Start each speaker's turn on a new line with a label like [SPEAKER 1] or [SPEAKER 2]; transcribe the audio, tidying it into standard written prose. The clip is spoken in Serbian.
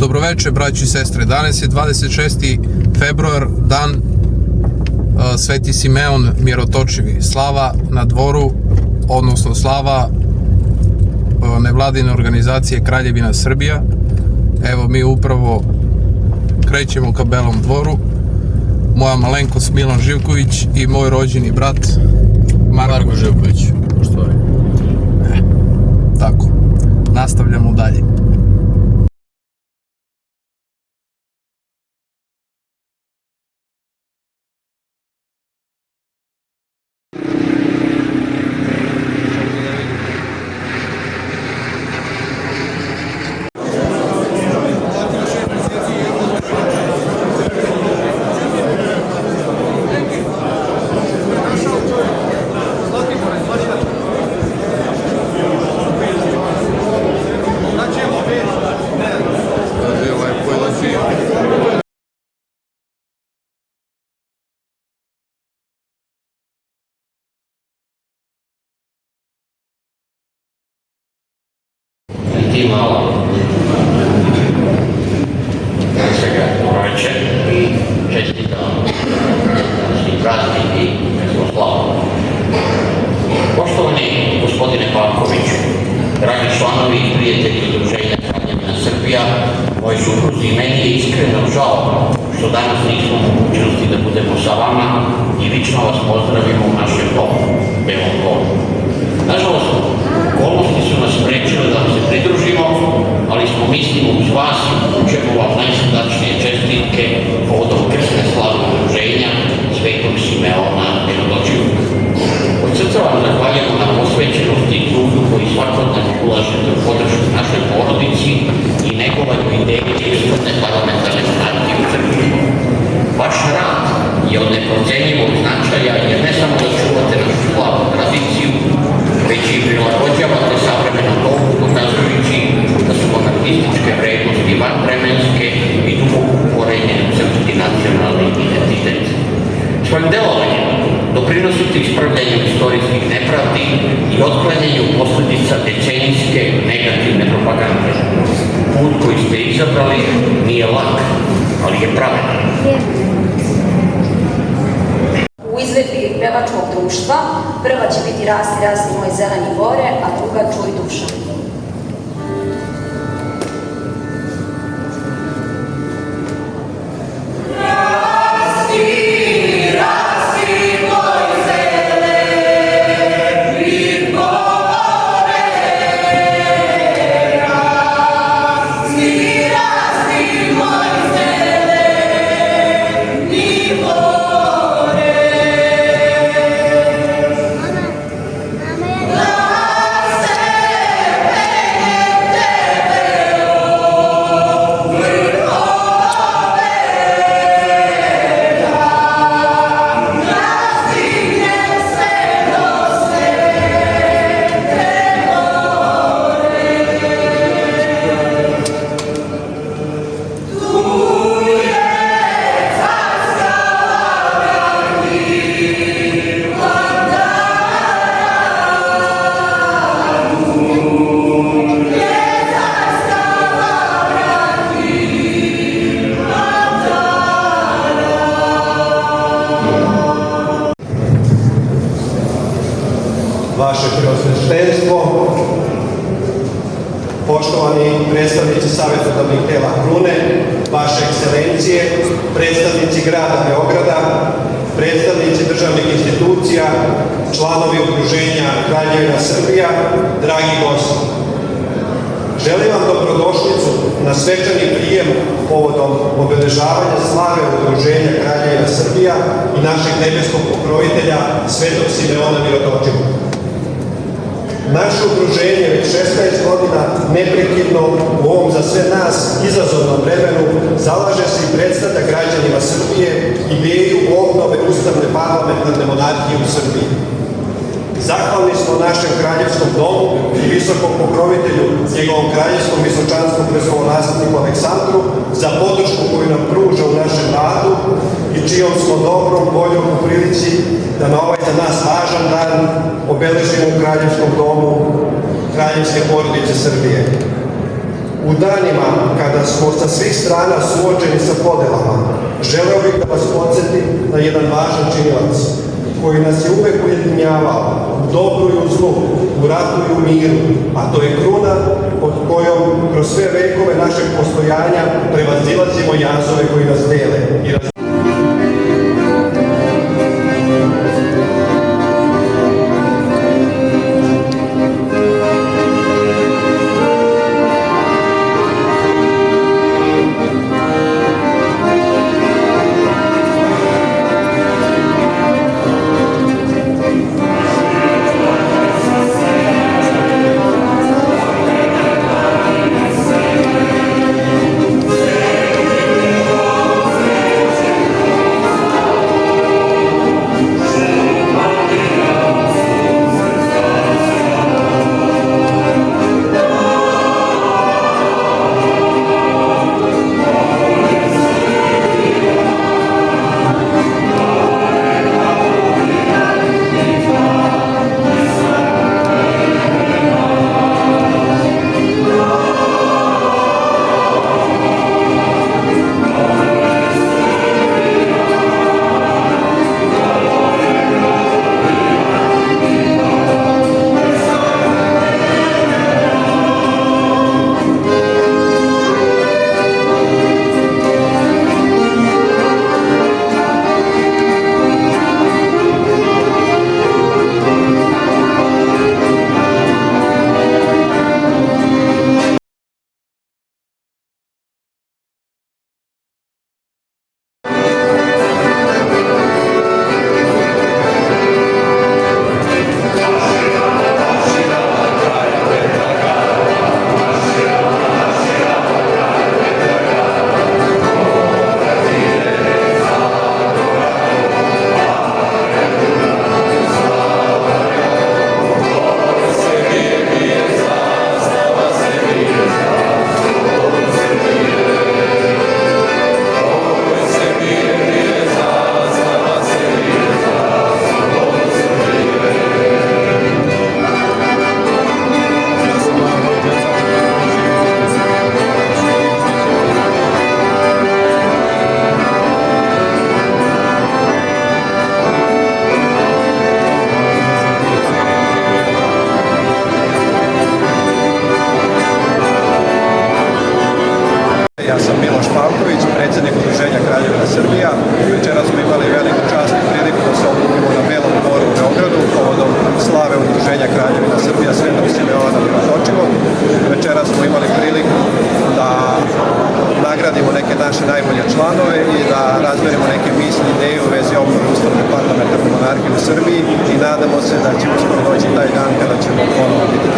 [SPEAKER 1] Dobroveče, braći i sestre. Danas je 26. februar, dan Sveti Simeon Mirotočivi. Slava na dvoru, odnosno slava nevladine organizacije Kraljevina Srbija. Evo, mi upravo krećemo ka Belom dvoru. Moja malenkost Milan Živković i moj rođeni brat Marko Živković. Tako, nastavljamo dalje.
[SPEAKER 2] Ti malo svega dobroveče i čestitam današnji praznik i slavu. Poštovani gospodine Pavkoviću, dragi članovi i prijatelji Udruženja Kraljevina Srbija, moj supruzi i meni je iskreno žao što danas nismo u mogućnosti da budemo sa vama i lično vas pozdravimo u našem domu, Belom dvoru. Nažalost, okolnosti su nas sprečile da vam se pridružimo, ali smo mislimo uz vas i upućujemo vam najsrdačnije čestitke povodom krsne slave Udruženja Svetog Simeona Mirotočivog. Od srca vam zahvaljujemo na posvećenosti i trudu koji svakodnevno ulažete u podršku našoj porodici i negovanju ideje izvorne parlamentarne monarhije u Srbiji. Vaš rad je od neprocenjivog značaja jer ne samo da čuvate našu slavnu tradiciju, već i prilagođavate savremenom dobu, dokazujući da su monarhističke vrednosti vanvremenske i duboko ukorenjene u srpski nacionalni identitet. Svojim delovanjem doprinosite ispravljanju istorijskih nepravdi i otklanjanju posledica decenijske negativne propagande. Put koji ste izabrali nije lak, ali je pravedan.
[SPEAKER 3] U izvedbi pevačkog društva prva će biti Rasti, rasti moj zeleni bore, a druga Čuj duša.
[SPEAKER 4] Vaše preosveštenstvo, poštovani predstavnici savjetodavnih tela Krune, vaše ekscelencije, predstavnici grada Beograda, predstavnici državnih institucija, članovi Udruženja Kraljevina Srbija, dragi gosti. Želim vam dobrodošlicu na svečani prijem povodom obeležavanja slave Udruženja Kraljevina Srbija i našeg nebeskog pokrovitelja Svetog Simeona Mirotočivog. Naše udruženje već 16 godina neprekidno u ovom za sve nas izazovnom vremenu zalaže se i predstavlja građanima Srbije ideju obnove ustavne parlamentarne monarhije u Srbiji. Zahvalni smo našem kraljevskom domu i visokom pokrovitelju, njegovom kraljevskom visočanskom prestolonasledniku Aleksandru za podršku koju nam pruža u našem radu i čijom smo dobrom voljom u prilici da na ovaj za nas važan dan obeležimo u kraljevskom domu kraljevske porodice Srbije. U danima kada smo sa svih strana suočeni sa podelama, želeo bih da vas podsjetim na jedan važan činilac koji nas je uvek ujedinjavao u dobru i u zlu, u ratu i u miru, a to je kruna pod kojom kroz sve vekove našeg postojanja prevazilazimo jazove koji nas dele i Ja sam Miloš Pavković, predsjednik Udruženja Kraljevina Srbija. Večeras smo imali veliku čast i priliku da se okupimo na Belom dvoru u Beogradu povodom slave Udruženja Kraljevina Srbija Svetog Simeona Mirotočivog. Večeras smo imali priliku da nagradimo neke naše najbolje članove i da razmerimo neke misli, ideje u vezi obnove ustavne parlamentarne monarhije u Srbiji i nadamo se da ćemo skoro doći taj dan kada ćemo ponovno biti